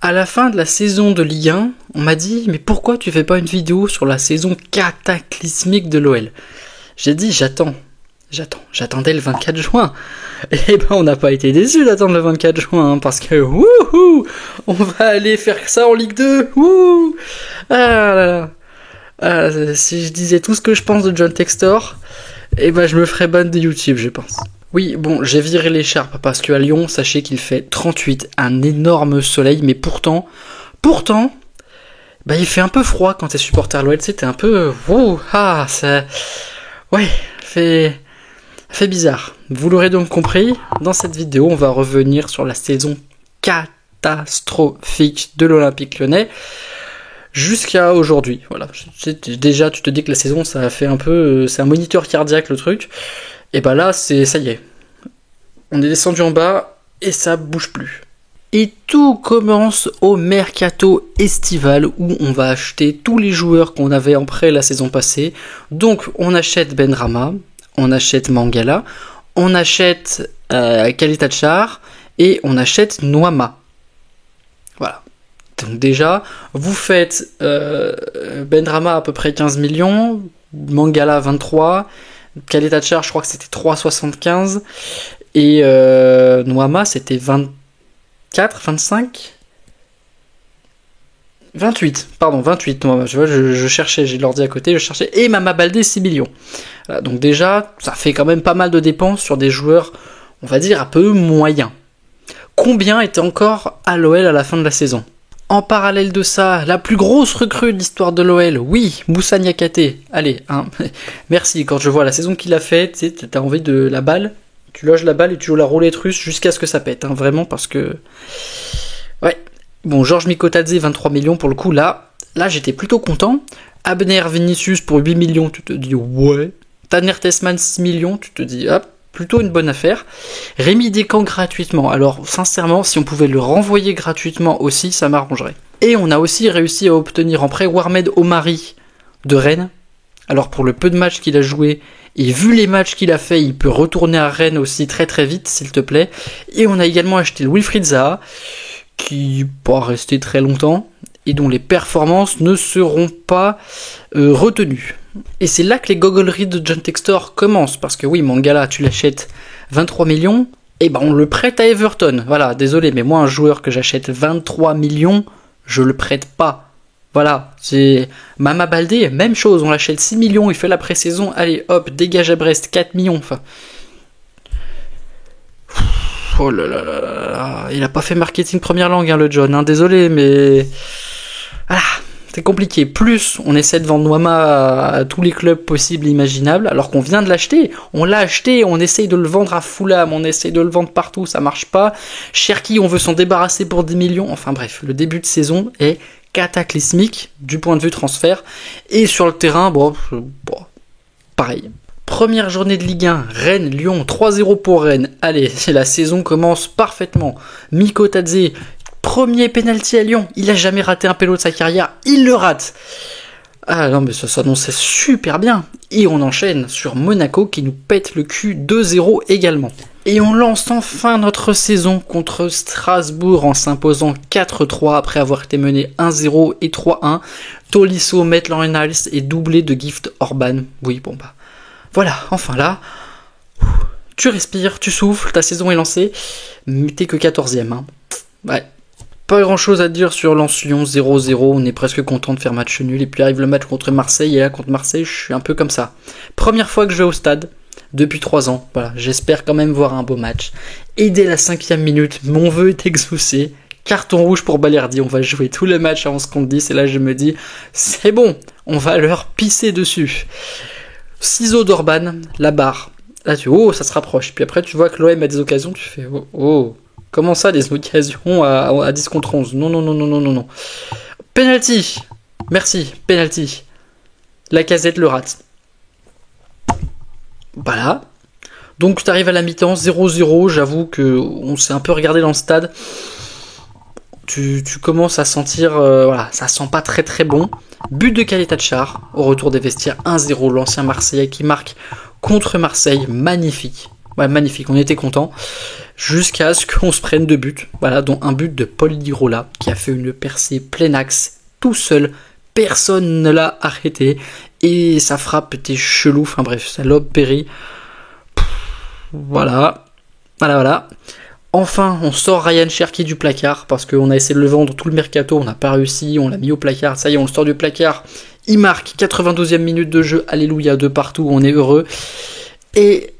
À la fin de la saison de Ligue 1, on m'a dit « Mais pourquoi tu fais pas une vidéo sur la saison cataclysmique de l'OL ?» J'ai dit « J'attendais le 24 juin. » Et ben on n'a pas été déçus d'attendre le 24 juin, hein, parce que wouhou, on va aller faire ça en Ligue 2. Wouhou. Ah là là. Si je disais tout ce que je pense de John Textor, et ben je me ferais ban de YouTube, je pense. Oui, bon, j'ai viré l'écharpe parce qu'à Lyon, sachez qu'il fait 38, un énorme soleil, mais pourtant, bah il fait un peu froid quand t'es supporter l'OL, t'es un peu, ça, ouais, fait bizarre. Vous l'aurez donc compris, dans cette vidéo, on va revenir sur la saison catastrophique de l'Olympique Lyonnais jusqu'à aujourd'hui. Voilà, déjà, tu te dis que la saison, ça a fait un peu, c'est un moniteur cardiaque le truc. Et bah là, ça y est. On est descendu en bas et ça bouge plus. Et tout commence au mercato estival où on va acheter tous les joueurs qu'on avait en prêt la saison passée. Donc on achète Benrahma, on achète Mangala, on achète Kalitachar et on achète Noama. Voilà. Donc déjà, vous faites Benrahma à peu près 15 millions, Mangala 23, Kalitachar, je crois que c'était 3,75 et Noama c'était 24, 25, 28, pardon 28 Noama, tu vois, je cherchais, j'ai l'ordi à côté, je cherchais, et Mama Baldé 6 millions. Voilà, donc déjà, ça fait quand même pas mal de dépenses sur des joueurs, on va dire, un peu moyens. Combien était encore à l'OL à la fin de la saison ? En parallèle de ça, la plus grosse recrue de l'histoire de l'OL, oui, Moussa Niakhaté. Allez, hein, merci, quand je vois la saison qu'il a faite, tu sais, t'as envie de la balle, tu loges la balle et tu joues la roulette russe jusqu'à ce que ça pète, hein, vraiment, parce que... Ouais, bon, Georges Mikotadze, 23 millions pour le coup, là j'étais plutôt content. Abner Vinicius pour 8 millions, tu te dis, ouais. Tanner Tessman, 6 millions, tu te dis, hop. Plutôt une bonne affaire. Rémi Descamps gratuitement. Alors sincèrement, si on pouvait le renvoyer gratuitement aussi, ça m'arrangerait. Et on a aussi réussi à obtenir en prêt Warmed Omari de Rennes. Alors pour le peu de matchs qu'il a joué, et vu les matchs qu'il a fait, il peut retourner à Rennes aussi très très vite, s'il te plaît. Et on a également acheté Wilfried Zaha, qui n'est pas resté très longtemps, et dont les performances ne seront pas retenues. Et c'est là que les gogoleries de John Textor commencent, parce que oui, Mangala, tu l'achètes 23 millions, et ben on le prête à Everton. Voilà, désolé, mais moi un joueur que j'achète 23 millions, je le prête pas. Voilà, c'est Mama Baldé, même chose, on l'achète 6 millions, il fait la pré-saison, allez hop, dégage à Brest, 4 millions, enfin... Oh là là là là, il a pas fait marketing première langue, hein, le John, hein, désolé, mais... Voilà, c'est compliqué. Plus, on essaie de vendre Noama à tous les clubs possibles et imaginables, alors qu'on vient de l'acheter. On l'a acheté, on essaye de le vendre à Fulham, on essaye de le vendre partout, ça marche pas. Cherki, on veut s'en débarrasser pour 10 millions. Enfin bref, le début de saison est cataclysmique du point de vue transfert. Et sur le terrain, bon, pareil. Première journée de Ligue 1, Rennes-Lyon, 3-0 pour Rennes. Allez, la saison commence parfaitement. Mikotadze, premier penalty à Lyon, il a jamais raté un pélo de sa carrière, il le rate. Ah non mais ça s'annonçait super bien. Et on enchaîne sur Monaco qui nous pète le cul 2-0 également. Et on lance enfin notre saison contre Strasbourg en s'imposant 4-3 après avoir été mené 1-0 et 3-1. Tolisso, Maitland-Niles et doublé de Gift Orban. Oui bon bah voilà, enfin là, tu respires, tu souffles, ta saison est lancée, mais t'es que 14ème. Hein. Ouais. Pas grand chose à dire sur Lens-Lyon 0-0, on est presque content de faire match nul, et puis arrive le match contre Marseille, et là contre Marseille je suis un peu comme ça. Première fois que je vais au stade, depuis 3 ans, voilà, j'espère quand même voir un beau match. Et dès la 5ème minute, mon vœu est exaucé, carton rouge pour Balerdi, on va jouer tout le match à 11 contre 10, et là je me dis, c'est bon, on va leur pisser dessus. Ciseaux d'Orban, la barre, là tu ça se rapproche, puis après tu vois que l'OM a des occasions, tu fais comment ça, des occasions à 10 contre 11 ? Non. Penalty. Merci, penalty. Lacazette le rate. Voilà. Donc tu arrives à la mi-temps, 0-0, j'avoue qu'on s'est un peu regardé dans le stade. Tu commences à sentir, voilà, ça sent pas très très bon. But de Kalitachar, au retour des vestiaires, 1-0, l'ancien Marseillais qui marque contre Marseille, magnifique. Ouais, magnifique, on était contents. Jusqu'à ce qu'on se prenne 2 buts. Voilà, dont un but de Paul Lirola, qui a fait une percée plein axe, tout seul. Personne ne l'a arrêté. Et sa frappe était chelou. Enfin bref, sa lobe périt. Voilà. Enfin, on sort Ryan Cherki du placard, parce qu'on a essayé de le vendre tout le mercato, on n'a pas réussi, on l'a mis au placard, ça y est, on le sort du placard. Il marque, 92e minute de jeu, alléluia, de partout, on est heureux. Et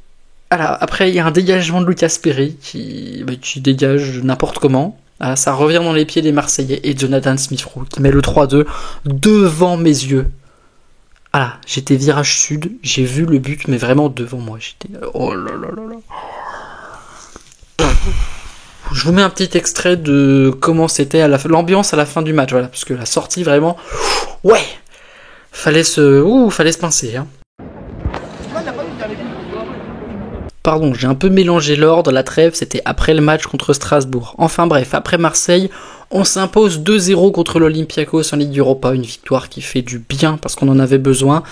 voilà, après, il y a un dégagement de Lucas Perry qui dégage n'importe comment. Voilà, ça revient dans les pieds des Marseillais et Jonathan Smith-Rowe qui met le 3-2 devant mes yeux. Voilà, j'étais virage sud, j'ai vu le but, mais vraiment devant moi. J'étais... Oh là là là là. Je vous mets un petit extrait de comment c'était l'ambiance à la fin du match, voilà, parce que la sortie vraiment... Ouais, fallait se pincer, hein. Pardon, j'ai un peu mélangé l'ordre, la trêve, c'était après le match contre Strasbourg. Enfin bref, après Marseille, on s'impose 2-0 contre l'Olympiakos en Ligue Europa, une victoire qui fait du bien parce qu'on en avait besoin.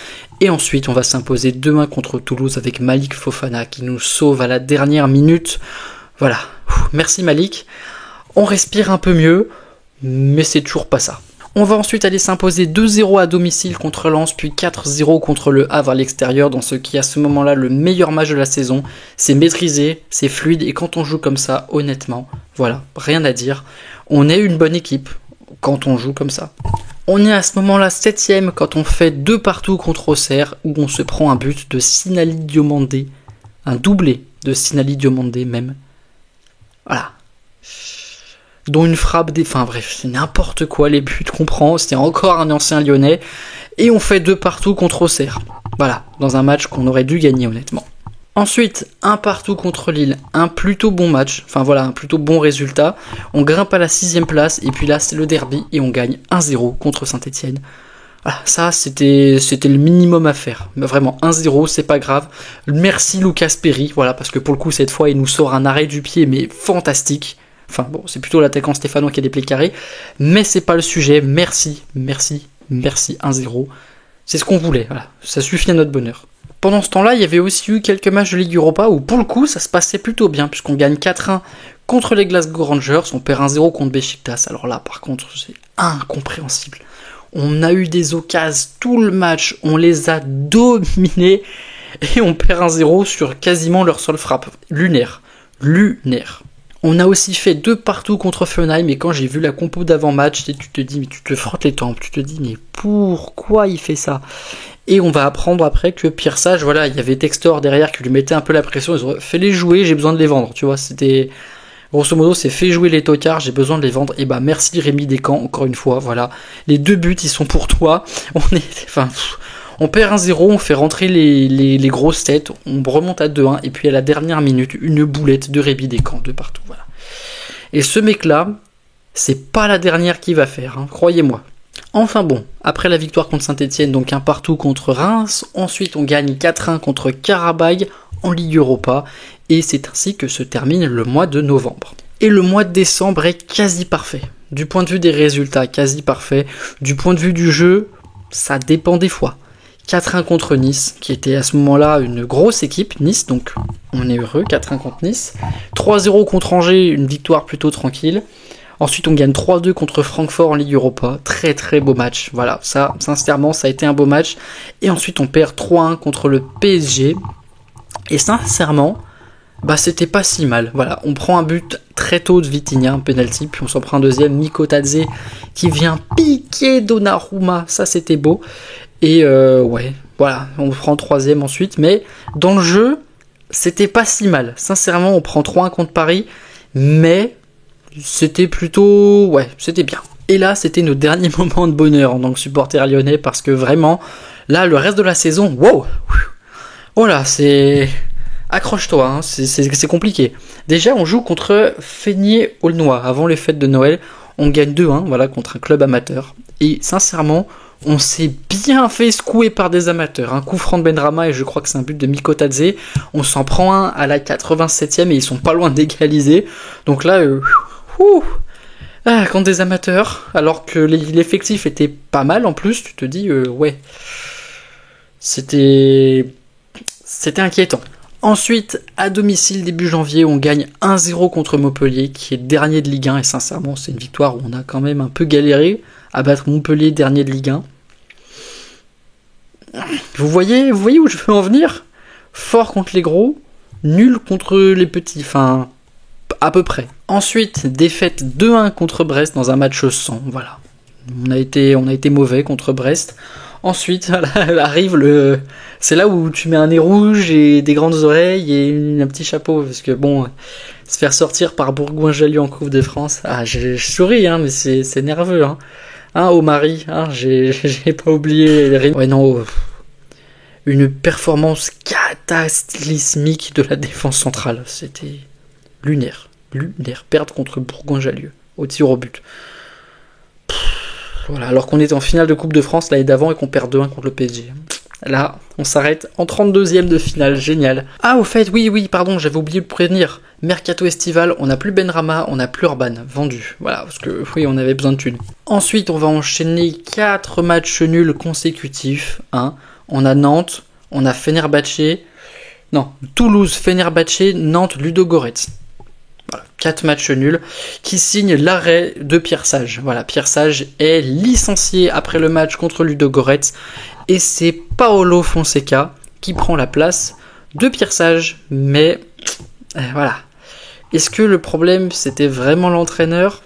Et ensuite, on va s'imposer 2-1 contre Toulouse avec Malik Fofana qui nous sauve à la dernière minute. Voilà, merci Malik. On respire un peu mieux, mais c'est toujours pas ça. On va ensuite aller s'imposer 2-0 à domicile contre Lens, puis 4-0 contre le Havre à l'extérieur, dans ce qui est à ce moment-là le meilleur match de la saison. C'est maîtrisé, c'est fluide, et quand on joue comme ça, honnêtement, voilà, rien à dire. On est une bonne équipe quand on joue comme ça. On est à ce moment-là 7ème quand on fait 2 partout contre Auxerre, où on se prend un but de Sinali Diomandé, un doublé de Sinali Diomandé même. Voilà. Dont une frappe enfin bref, c'est n'importe quoi les buts qu'on prend, c'était encore un ancien lyonnais, et on fait 2 partout contre Auxerre. Voilà, dans un match qu'on aurait dû gagner honnêtement. Ensuite, 1 partout contre Lille, un plutôt bon match, enfin voilà, un plutôt bon résultat. On grimpe à la 6ème place, et puis là c'est le derby, et on gagne 1-0 contre Saint-Etienne. Voilà, ça c'était le minimum à faire. Mais vraiment, 1-0, c'est pas grave. Merci Lucas Perry, voilà, parce que pour le coup cette fois il nous sort un arrêt du pied, mais fantastique. Enfin bon, c'est plutôt l'attaquant Stéphano qui a des plaies carrés, mais c'est pas le sujet. Merci, 1-0. C'est ce qu'on voulait, voilà. Ça suffit à notre bonheur. Pendant ce temps-là, il y avait aussi eu quelques matchs de Ligue Europa où pour le coup ça se passait plutôt bien, puisqu'on gagne 4-1 contre les Glasgow Rangers, on perd 1-0 contre Beşiktaş. Alors là par contre c'est incompréhensible. On a eu des occasions tout le match, on les a dominés, et on perd 1-0 sur quasiment leur seule frappe. Lunaire. On a aussi fait 2 partout contre Fenheim, et quand j'ai vu la compo d'avant-match, tu te dis, mais tu te frottes les tempes, tu te dis, mais pourquoi il fait ça? Et on va apprendre après que pire sage, voilà, il y avait Textor derrière qui lui mettait un peu la pression, ils ont fait les jouer, j'ai besoin de les vendre, tu vois, c'était... Grosso modo, c'est fait jouer les tocards, j'ai besoin de les vendre, et bah merci Rémi Descamps, encore une fois, voilà. Les 2 buts, ils sont pour toi, on perd 1-0, on fait rentrer les grosses têtes, on remonte à 2-1, et puis à la dernière minute, une boulette de Rémi Descamps de partout, voilà. Et ce mec-là, c'est pas la dernière qu'il va faire, hein, croyez-moi. Enfin bon, après la victoire contre Saint-Etienne, donc 1 partout contre Reims, ensuite on gagne 4-1 contre Karabag en Ligue Europa, et c'est ainsi que se termine le mois de novembre. Et le mois de décembre est quasi parfait. Du point de vue des résultats, quasi parfait. Du point de vue du jeu, ça dépend des fois. 4-1 contre Nice, qui était à ce moment-là une grosse équipe, Nice, donc on est heureux, 4-1 contre Nice. 3-0 contre Angers, une victoire plutôt tranquille. Ensuite, on gagne 3-2 contre Francfort en Ligue Europa, très très beau match. Voilà, ça, sincèrement, ça a été un beau match. Et ensuite, on perd 3-1 contre le PSG. Et sincèrement, bah c'était pas si mal. Voilà, on prend un but très tôt de Vitinha, un penalty, puis on s'en prend un deuxième, Miko Tadze, qui vient piquer Donnarumma, ça c'était beau. Et ouais, voilà, on prend le 3ème ensuite, mais dans le jeu, c'était pas si mal. Sincèrement, on prend 3-1 contre Paris, mais c'était plutôt... ouais, c'était bien. Et là, c'était nos derniers moments de bonheur en tant que supporter lyonnais, parce que vraiment, là, le reste de la saison, wow! Oh là, c'est... accroche-toi, hein, c'est compliqué. Déjà, on joue contre Feigné-Aulnois, avant les fêtes de Noël. On gagne 2-1, voilà, contre un club amateur. Et sincèrement... on s'est bien fait secouer par des amateurs. Un coup franc de Benrahma et je crois que c'est un but de Miko Tadze. On s'en prend un à la 87ème et ils sont pas loin d'égaliser. Donc là, contre des amateurs, alors que l'effectif était pas mal en plus, tu te dis, ouais, c'était inquiétant. Ensuite, à domicile, début janvier, on gagne 1-0 contre Montpellier, qui est dernier de Ligue 1, et sincèrement, c'est une victoire où on a quand même un peu galéré à battre Montpellier, dernier de Ligue 1. Vous voyez où je veux en venir? Fort contre les gros, nul contre les petits, enfin, à peu près. Ensuite, défaite 2-1 contre Brest dans un match sans, voilà. On a été mauvais contre Brest. Ensuite, voilà, arrive c'est là où tu mets un nez rouge et des grandes oreilles et un petit chapeau, parce que bon, se faire sortir par Bourgoin-Jallieu en Coupe de France, je souris, mais c'est nerveux, au mari, j'ai pas oublié les rimes. Ouais, non, une performance cataclysmique de la défense centrale, c'était lunaire, perdre contre Bourgoin-Jallieu au tir au but. Voilà, alors qu'on était en finale de Coupe de France l'année d'avant et qu'on perd 2-1 contre le PSG. Là, on s'arrête en 32e de finale, génial. Ah, au fait, oui, pardon, j'avais oublié de prévenir. Mercato estival, on n'a plus Benrahma, on n'a plus Orban, vendu. Voilà, parce que oui, on avait besoin de thunes. Ensuite, on va enchaîner 4 matchs nuls consécutifs. On a Nantes, on a Toulouse, Fenerbahçe, Nantes, Ludogorets. Voilà, 4 matchs nuls qui signent l'arrêt de Pierre Sage. Voilà, Pierre Sage est licencié après le match contre Ludogorets et c'est Paolo Fonseca qui prend la place de Pierre Sage. Mais voilà, est-ce que le problème c'était vraiment l'entraîneur?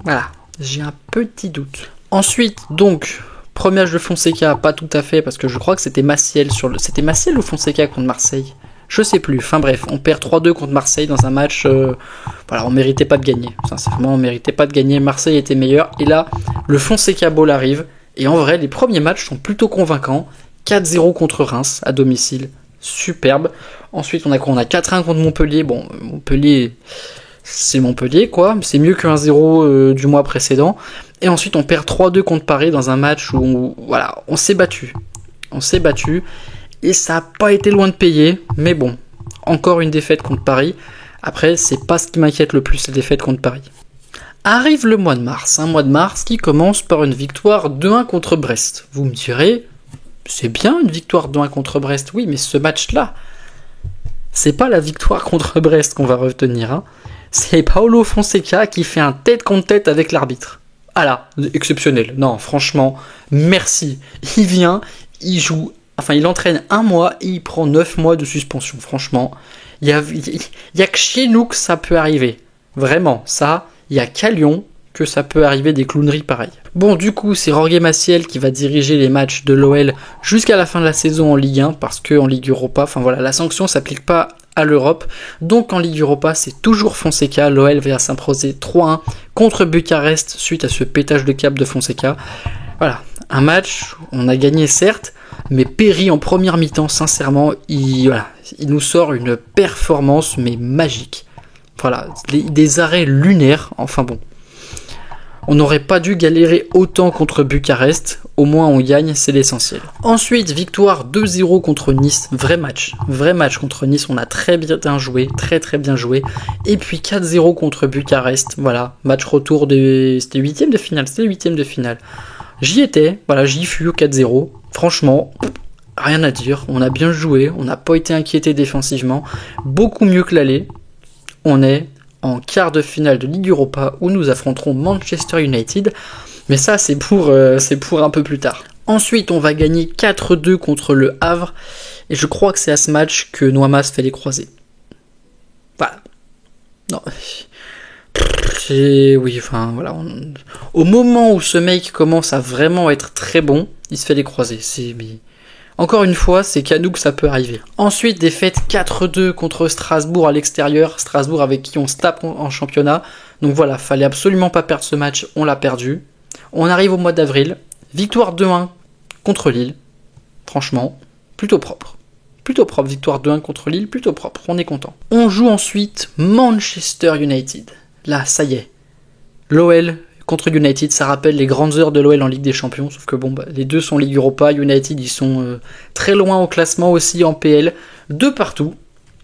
Voilà, j'ai un petit doute. Ensuite, donc, premier match de Fonseca, pas tout à fait parce que je crois que c'était Maciel c'était Maciel ou Fonseca contre Marseille? Je sais plus, enfin bref, on perd 3-2 contre Marseille dans un match, voilà, on méritait pas de gagner, sincèrement on méritait pas de gagner, Marseille était meilleur, et là, le Fonseca Ball arrive, et en vrai, les premiers matchs sont plutôt convaincants, 4-0 contre Reims, à domicile, superbe, ensuite on a 4-1 contre Montpellier, bon, Montpellier, c'est Montpellier quoi, c'est mieux que 1-0 du mois précédent, et ensuite on perd 3-2 contre Paris dans un match où, voilà, on s'est battu, et ça n'a pas été loin de payer, mais bon, encore une défaite contre Paris. Après, c'est pas ce qui m'inquiète le plus, cette défaite contre Paris. Arrive le mois de mars, un mois de mars qui commence par une victoire 2-1 contre Brest. Vous me direz, c'est bien une victoire 2-1 contre Brest, oui, mais ce match-là, c'est pas la victoire contre Brest qu'on va retenir. C'est Paolo Fonseca qui fait un tête contre tête avec l'arbitre. Ah là, exceptionnel. Non, franchement, merci. Il vient, il joue. Enfin, il entraîne 1 mois et il prend 9 mois de suspension. Franchement, il y a que chez nous que ça peut arriver. Vraiment, ça, il y a qu'à Lyon que ça peut arriver des clowneries pareilles. Bon, du coup, c'est Jorge Maciel qui va diriger les matchs de l'OL jusqu'à la fin de la saison en Ligue 1, parce qu'en Ligue Europa, enfin voilà, la sanction s'applique pas à l'Europe. Donc en Ligue Europa, c'est toujours Fonseca. L'OL va s'imposer 3-1 contre Bucarest suite à ce pétage de câble de Fonseca. Voilà, un match, on a gagné certes, mais Perry en première mi-temps, sincèrement, il nous sort une performance mais magique. Voilà, des arrêts lunaires, enfin bon. On n'aurait pas dû galérer autant contre Bucarest, au moins on gagne, c'est l'essentiel. Ensuite, victoire 2-0 contre Nice, vrai match contre Nice, on a très bien joué, très bien joué. Et puis 4-0 contre Bucarest, voilà, match retour c'était 8e de finale. J'y étais, voilà, j'y fus au 4-0. Franchement, rien à dire. On a bien joué, on n'a pas été inquiété défensivement. Beaucoup mieux que l'aller. On est en quart de finale de Ligue Europa où nous affronterons Manchester United. Mais ça, c'est pour un peu plus tard. Ensuite, on va gagner 4-2 contre le Havre. Et je crois que c'est à ce match que Noama se fait les croisés. Voilà. Non. Oui, enfin voilà. Au moment où ce mec commence à vraiment être très bon, il se fait les croisés. Encore une fois, c'est qu'à nous que ça peut arriver. Ensuite, défaite 4-2 contre Strasbourg à l'extérieur. Strasbourg avec qui on se tape en championnat. Donc voilà, fallait absolument pas perdre ce match. On l'a perdu. On arrive au mois d'avril. Victoire 2-1 contre Lille. Franchement, plutôt propre. Victoire 2-1 contre Lille, plutôt propre. On est content. On joue ensuite Manchester United. Là, ça y est. L'OL contre United, ça rappelle les grandes heures de l'OL en Ligue des Champions, sauf que bon, les deux sont Ligue Europa. United, ils sont très loin au classement aussi en PL, de partout.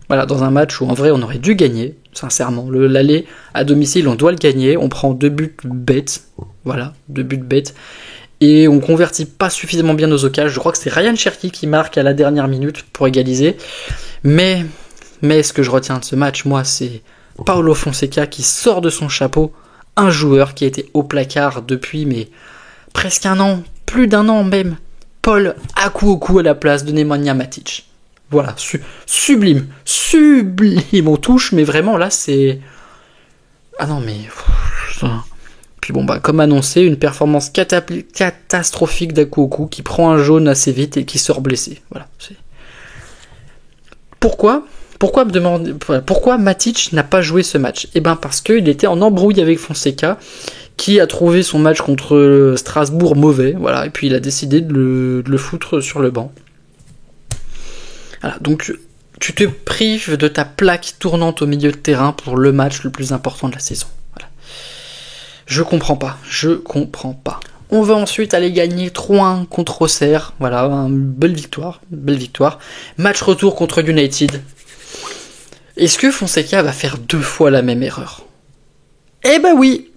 Voilà, dans un match où en vrai on aurait dû gagner, sincèrement. L'aller à domicile, on doit le gagner. On prend 2 buts bêtes. Voilà, 2 buts bêtes. et on convertit pas suffisamment bien nos occasions. Je crois que c'est Ryan Cherki qui marque à la dernière minute pour égaliser. Mais ce que je retiens de ce match, moi, c'est Paulo Fonseca qui sort de son chapeau un joueur qui a été au placard depuis presque un an, plus d'un an même. Paul Akuoku à la place de Nemanja Matic. Voilà, sublime, on touche, mais vraiment là c'est... Ah non mais... Puis bon bah comme annoncé, une performance catastrophique d'Akuoku qui prend un jaune assez vite et qui sort blessé. Voilà. Pourquoi Matic n'a pas joué ce match ? Eh ben parce qu'il était en embrouille avec Fonseca, qui a trouvé son match contre Strasbourg mauvais, voilà, et puis il a décidé de le foutre sur le banc. Voilà, donc tu te prives de ta plaque tournante au milieu de terrain pour le match le plus important de la saison. Voilà. Je comprends pas. On va ensuite aller gagner 3-1 contre Auxerre, voilà, une belle victoire. Match retour contre United. Est-ce que Fonseca va faire 2 fois la même erreur ? Eh ben oui !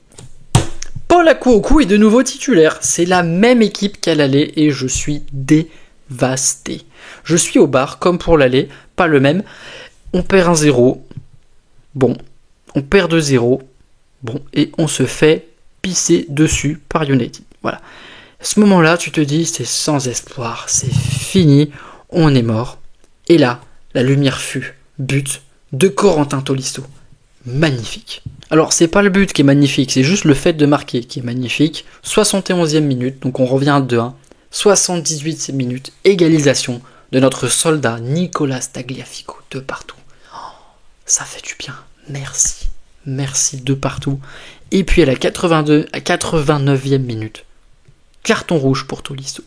Paul Akuoku est de nouveau titulaire. C'est la même équipe qu'à l'aller et je suis dévasté. Je suis au bar comme pour l'aller, pas le même. On perd 1-0. Bon. On perd 2-0. Bon. Et on se fait pisser dessus par United. Voilà. À ce moment-là, tu te dis, c'est sans espoir. C'est fini. On est mort. Et là, la lumière fut. But de Corentin Tolisso. Magnifique. Alors, c'est pas le but qui est magnifique, c'est juste le fait de marquer qui est magnifique. 71e minute, donc on revient à 2-1. 78e minute, égalisation de notre soldat Nicolas Tagliafico, de partout. Oh, ça fait du bien. Merci de partout. Et puis à la 89e minute, carton rouge pour Tolisso.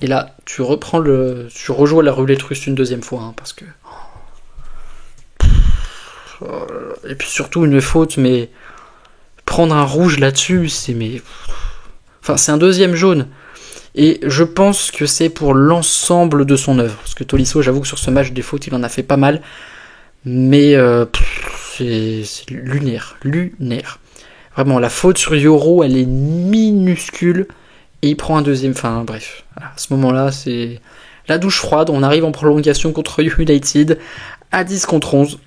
Et là, tu rejoues à la roulette russe une deuxième fois, hein, parce que... Et puis surtout une faute, mais prendre un rouge là-dessus, c'est un deuxième jaune. Et je pense que c'est pour l'ensemble de son œuvre. Parce que Tolisso, j'avoue que sur ce match des fautes, il en a fait pas mal. Mais c'est lunaire. Vraiment, la faute sur Yoro, elle est minuscule. Et il prend un deuxième. Enfin bref, à ce moment-là, c'est la douche froide. On arrive en prolongation contre United à 10 contre 11.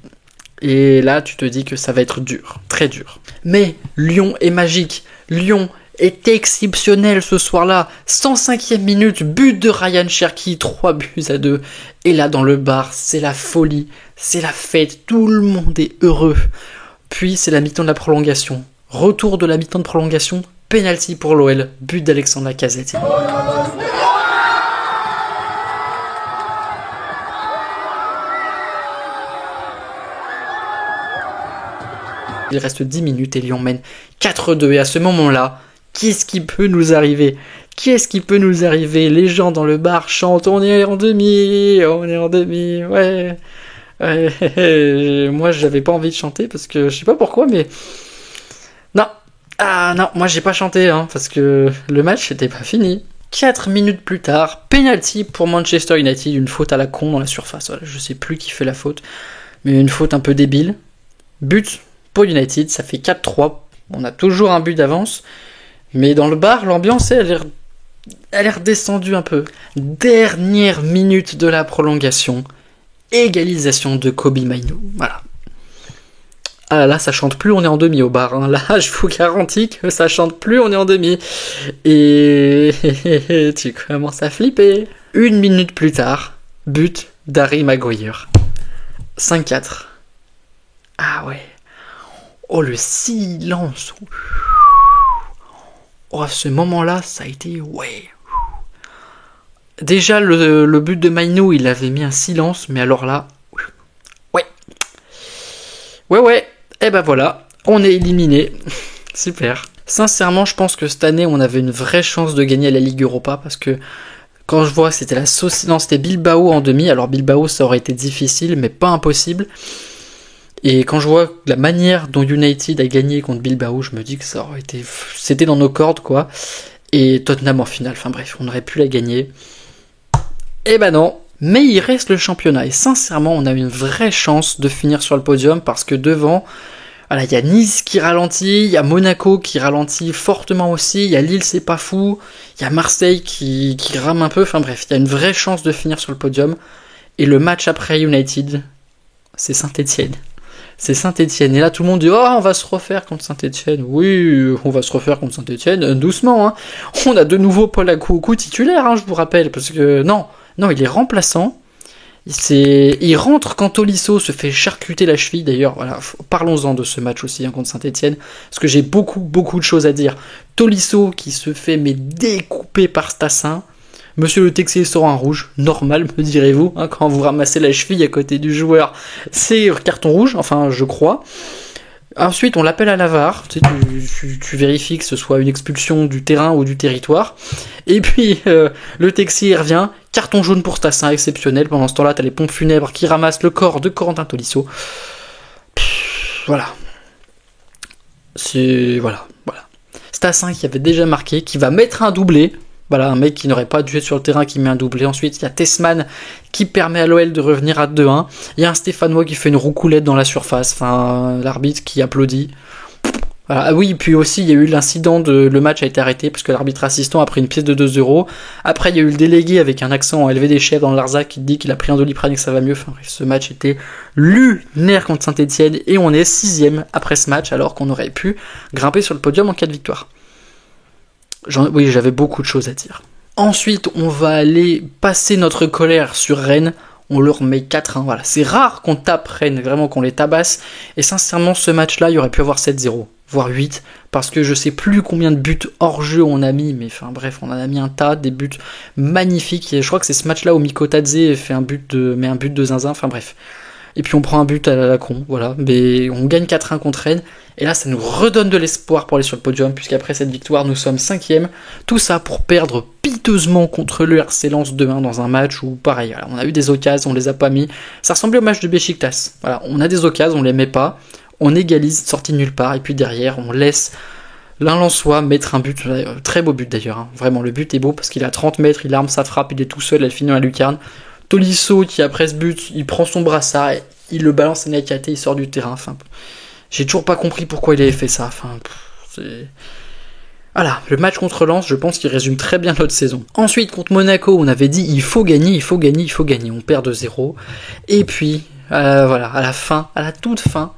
Et là, tu te dis que ça va être dur, très dur. Mais Lyon est magique. Lyon est exceptionnel ce soir-là. 105e minute, but de Ryan Cherki, 3-2. Et là, dans le bar, c'est la folie, c'est la fête, tout le monde est heureux. Puis, c'est la mi-temps de la prolongation. Retour de la mi-temps de prolongation, penalty pour l'OL, but d'Alexandre Lacazette. Il reste 10 minutes et Lyon mène 4-2. Et à ce moment-là, qu'est-ce qui peut nous arriver ? Les gens dans le bar chantent « On est en demi, ouais. » Moi, j'avais pas envie de chanter parce que je sais pas pourquoi, mais... Non, moi j'ai pas chanté, hein, parce que le match n'était pas fini. 4 minutes plus tard, penalty pour Manchester United, une faute à la con dans la surface. Voilà, je sais plus qui fait la faute, mais une faute un peu débile. But pour United, ça fait 4-3. On a toujours un but d'avance. Mais dans le bar, l'ambiance, elle est redescendue un peu. Dernière minute de la prolongation. Égalisation de Kobbie Mainoo. Voilà. Ah là, ça chante plus, on est en demi au bar. Hein. Là, je vous garantis que ça chante plus, on est en demi. Et tu commences à flipper. 1 minute plus tard, but d'Harry Maguire. 5-4. Ah ouais. Oh, le silence. Oh, à ce moment-là, ça a été... Ouais. Déjà, le but de Mainoo, il avait mis un silence, mais alors là... Ouais. Et ben voilà, on est éliminé. Super. Sincèrement, je pense que cette année, on avait une vraie chance de gagner la Ligue Europa, parce que quand je vois que c'était Bilbao en demi, alors Bilbao, ça aurait été difficile, mais pas impossible. Et quand je vois la manière dont United a gagné contre Bilbao, je me dis que c'était dans nos cordes, quoi. Et Tottenham en finale, enfin bref, on aurait pu la gagner. Eh ben non. Mais il reste le championnat. Et sincèrement, on a une vraie chance de finir sur le podium parce que devant, Voilà, il y a Nice qui ralentit, il y a Monaco qui ralentit fortement aussi, il y a Lille, c'est pas fou, il y a Marseille qui rame un peu, enfin bref, il y a une vraie chance de finir sur le podium. Et le match après United, c'est Saint-Etienne. C'est Saint-Etienne. Et là, tout le monde dit « Oh, on va se refaire contre Saint-Etienne. » Oui, on va se refaire contre Saint-Etienne, doucement. Hein. On a de nouveau Paul Akoukou titulaire, hein, je vous rappelle, parce que... Non, il est remplaçant. Il rentre quand Tolisso se fait charcuter la cheville. D'ailleurs, voilà, parlons-en de ce match aussi hein, contre Saint-Etienne, parce que j'ai beaucoup de choses à dire. Tolisso qui se fait découper par Stassin. Monsieur le Texier sort un rouge, normal me direz-vous, hein, quand vous ramassez la cheville à côté du joueur, c'est carton rouge, enfin je crois. Ensuite on l'appelle à la VAR, tu vérifies que ce soit une expulsion du terrain ou du territoire. Et puis le Texier revient, carton jaune pour Stassin, exceptionnel. Pendant ce temps-là t'as les pompes funèbres qui ramassent le corps de Corentin Tolisso. Voilà. Voilà. Stassin qui avait déjà marqué, qui va mettre un doublé. Voilà, un mec qui n'aurait pas dû être sur le terrain qui met un doublé. Ensuite, il y a Tessman qui permet à l'OL de revenir à 2-1. Il y a un Stéphanois qui fait une roucoulette dans la surface. Enfin, l'arbitre qui applaudit. Voilà. Ah oui, puis aussi, il y a eu l'incident le match a été arrêté parce que l'arbitre assistant a pris une pièce de 2€. Après, il y a eu le délégué avec un accent en élevé des chefs dans le Larzac qui dit qu'il a pris un Doliprane et que ça va mieux. Enfin, ce match était lunaire contre Saint-Etienne et on est 6ème après ce match alors qu'on aurait pu grimper sur le podium en cas de victoire. Oui, j'avais beaucoup de choses à dire. Ensuite, on va aller passer notre colère sur Rennes. On leur met 4-1. Voilà, c'est rare qu'on tape Rennes, vraiment qu'on les tabasse. Et sincèrement, ce match-là, il aurait pu avoir 7-0, voire 8. Parce que je sais plus combien de buts hors jeu on a mis. Mais enfin bref, on en a mis un tas, des buts magnifiques. Et je crois que c'est ce match-là où Miko Tadze fait un but de zinzin. Enfin bref. Et puis on prend un but à la con, voilà. Mais on gagne 4-1 contre Rennes. Et là, ça nous redonne de l'espoir pour aller sur le podium, puisqu'après cette victoire, nous sommes 5ème. Tout ça pour perdre piteusement contre le RC Lens 2-1 dans un match où, pareil, voilà, on a eu des occasions, on les a pas mis. Ça ressemblait au match de Beşiktaş. Voilà, on a des occasions, on les met pas. On égalise, sorti de nulle part. Et puis derrière, on laisse l'un Lensois mettre un but, très beau but d'ailleurs. Hein. Vraiment, le but est beau parce qu'il a 30 mètres, il arme sa frappe, il est tout seul, elle finit dans la lucarne. Tolisso, qui après ce but, il prend son brassard, il le balance à Niakate, il sort du terrain. Enfin, j'ai toujours pas compris pourquoi il avait fait ça. Enfin, c'est... Voilà, le match contre Lens, je pense qu'il résume très bien notre saison. Ensuite, contre Monaco, on avait dit il faut gagner. On perd 2-0. Et puis, voilà, à la toute fin,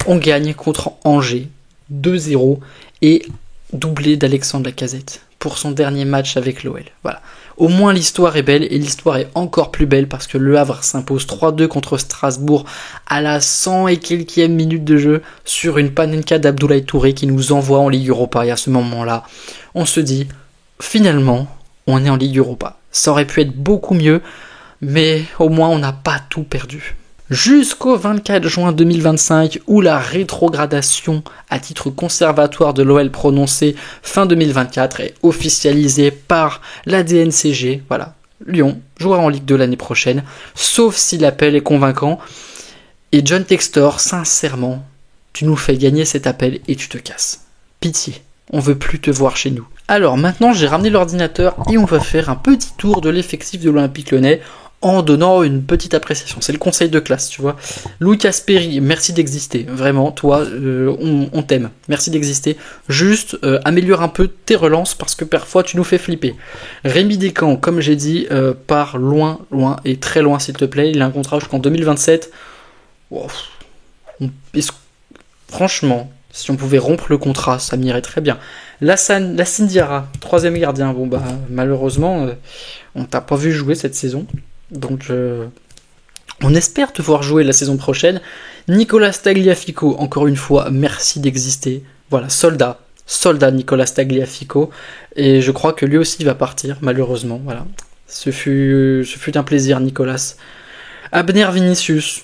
on gagne contre Angers 2-0 et doublé d'Alexandre Lacazette pour son dernier match avec l'OL. Voilà. Au moins l'histoire est belle et l'histoire est encore plus belle parce que Le Havre s'impose 3-2 contre Strasbourg à la 100 et quelquième minute de jeu sur une panenka d'Abdoulaye Touré qui nous envoie en Ligue Europa. Et à ce moment-là, on se dit finalement, on est en Ligue Europa. Ça aurait pu être beaucoup mieux, mais au moins on n'a pas tout perdu. Jusqu'au 24 juin 2025 où la rétrogradation à titre conservatoire de l'OL prononcée fin 2024 est officialisée par la DNCG. Voilà, Lyon jouera en Ligue 2 l'année prochaine, sauf si l'appel est convaincant. Et John Textor, sincèrement, tu nous fais gagner cet appel et tu te casses. Pitié, on veut plus te voir chez nous. Alors maintenant j'ai ramené l'ordinateur et on va faire un petit tour de l'effectif de l'Olympique Lyonnais en donnant une petite appréciation. C'est le conseil de classe, tu vois. Lucas Perry, merci d'exister. Vraiment, toi, on t'aime. Merci d'exister. Juste, améliore un peu tes relances parce que parfois tu nous fais flipper. Rémi Descamps, comme j'ai dit, part loin et très loin s'il te plaît. Il a un contrat jusqu'en 2027. Wow. Franchement, si on pouvait rompre le contrat, ça m'irait très bien. Lassine Diarra, 3e gardien. Bon bah malheureusement, on t'a pas vu jouer cette saison. Donc on espère te voir jouer la saison prochaine. Nicolas Tagliafico, encore une fois, merci d'exister. Voilà, soldat Nicolas Tagliafico. Et je crois que lui aussi va partir, malheureusement. Voilà. Ce fut un plaisir, Nicolas. Abner Vinicius,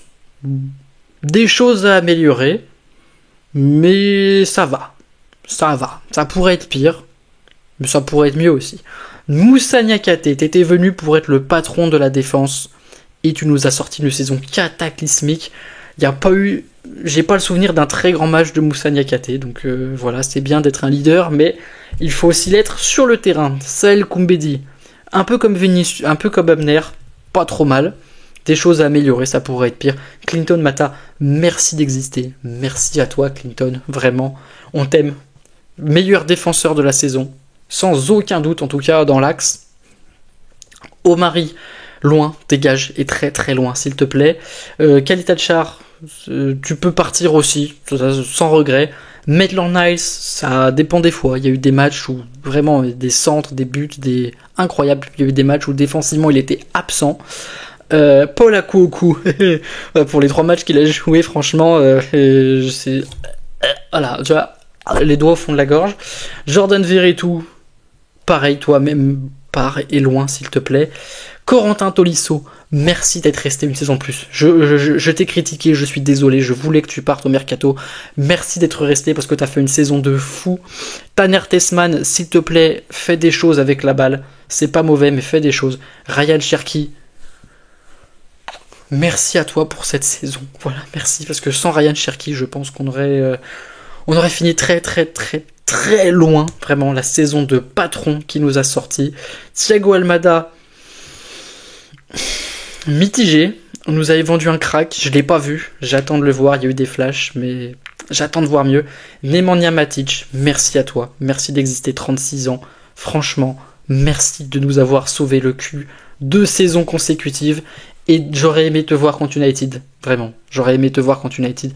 des choses à améliorer, mais ça va. Ça pourrait être pire, mais ça pourrait être mieux aussi. Moussa Niakate, t'étais venu pour être le patron de la défense et tu nous as sorti une saison cataclysmique. J'ai pas le souvenir d'un très grand match de Moussa Niakate, donc voilà, c'est bien d'être un leader, mais il faut aussi l'être sur le terrain. Saël Koumbedi, un peu comme Vinicius, un peu comme Abner, pas trop mal. des choses à améliorer, ça pourrait être pire. Clinton Mata, merci d'exister. Merci à toi, Clinton. Vraiment, on t'aime. Meilleur défenseur de la saison. Sans aucun doute, en tout cas, dans l'axe. Omari, loin, dégage, et très très loin, s'il te plaît. Kalitachar, tu peux partir aussi, sans regret. Maitland Niles, ça dépend des fois. Il y a eu des matchs où vraiment des centres, des buts, des incroyables. Il y a eu des matchs où défensivement il était absent. Paul Akuoku, pour les 3 matchs qu'il a joué, franchement, voilà, tu vois, les doigts au fond de la gorge. Jordan Veretout, pareil, toi-même, pars et loin, s'il te plaît. Corentin Tolisso, merci d'être resté une saison de plus. Je t'ai critiqué, je suis désolé, je voulais que tu partes au mercato. Merci d'être resté parce que t'as fait une saison de fou. Tanner Tessman, s'il te plaît, fais des choses avec la balle. C'est pas mauvais, mais fais des choses. Ryan Cherki, merci à toi pour cette saison. Voilà, merci, parce que sans Ryan Cherki, je pense qu'on aurait fini très très très très loin. Vraiment, la saison de patron qui nous a sorti. Thiago Almada, mitigé. On nous avait vendu un crack, je l'ai pas vu. J'attends de le voir, il y a eu des flashs, mais j'attends de voir mieux. Nemanja Matic, merci à toi. Merci d'exister 36 ans. Franchement, merci de nous avoir sauvé le cul 2 saisons consécutives. Et j'aurais aimé te voir contre United. Vraiment, j'aurais aimé te voir contre United.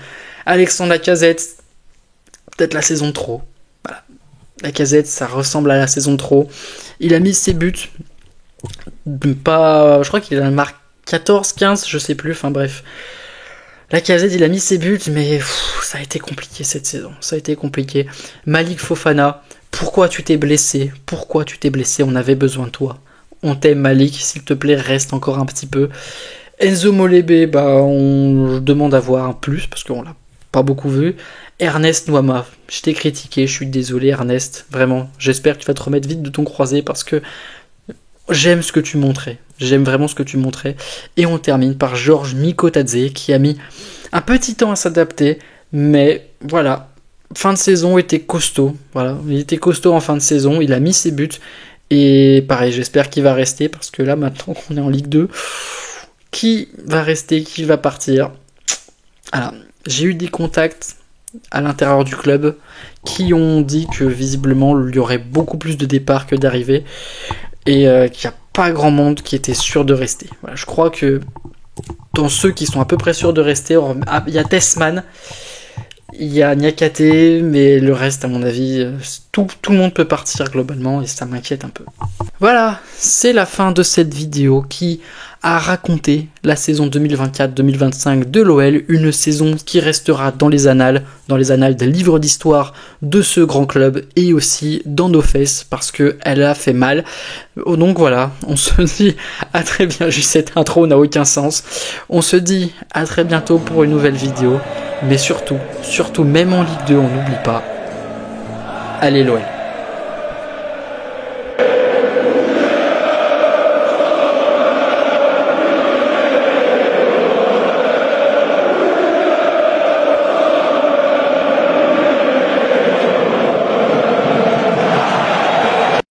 Alexandre Lacazette, peut-être la saison de trop. Voilà. Lacazette, ça ressemble à la saison de trop. Il a mis ses buts. Je crois qu'il a marqué 14, 15, je sais plus. Enfin bref. Lacazette, il a mis ses buts, mais ça a été compliqué cette saison. Ça a été compliqué. Malik Fofana, pourquoi tu t'es blessé? Pourquoi tu t'es blessé? On avait besoin de toi. On t'aime Malik, s'il te plaît, reste encore un petit peu. Enzo Molebe, on demande à voir un plus, parce qu'on l'a pas beaucoup vu. Ernest Nuama, je t'ai critiqué, je suis désolé Ernest, vraiment. J'espère que tu vas te remettre vite de ton croisé, parce que j'aime ce que tu montrais. J'aime vraiment ce que tu montrais. Et on termine par Georges Mikotadze, qui a mis un petit temps à s'adapter, mais voilà. Fin de saison était costaud. Voilà, il était costaud en fin de saison, il a mis ses buts. Et pareil, j'espère qu'il va rester, parce que là, maintenant qu'on est en Ligue 2, qui va rester, qui va partir? Voilà. J'ai eu des contacts à l'intérieur du club qui ont dit que visiblement, il y aurait beaucoup plus de départs que d'arrivées, et qu'il n'y a pas grand monde qui était sûr de rester. Voilà, je crois que dans ceux qui sont à peu près sûrs de rester, il y a Tessman, il y a Niakate, mais le reste, à mon avis, tout le monde peut partir globalement, et ça m'inquiète un peu. Voilà, c'est la fin de cette vidéo qui a raconté la saison 2024-2025 de l'OL, une saison qui restera dans les annales des livres d'histoire de ce grand club, et aussi dans nos fesses, parce qu'elle a fait mal. Donc voilà, on se dit à très bientôt. Juste cette intro n'a aucun sens. On se dit à très bientôt pour une nouvelle vidéo. Mais surtout, même en Ligue 2, on n'oublie pas. Allez l'OL.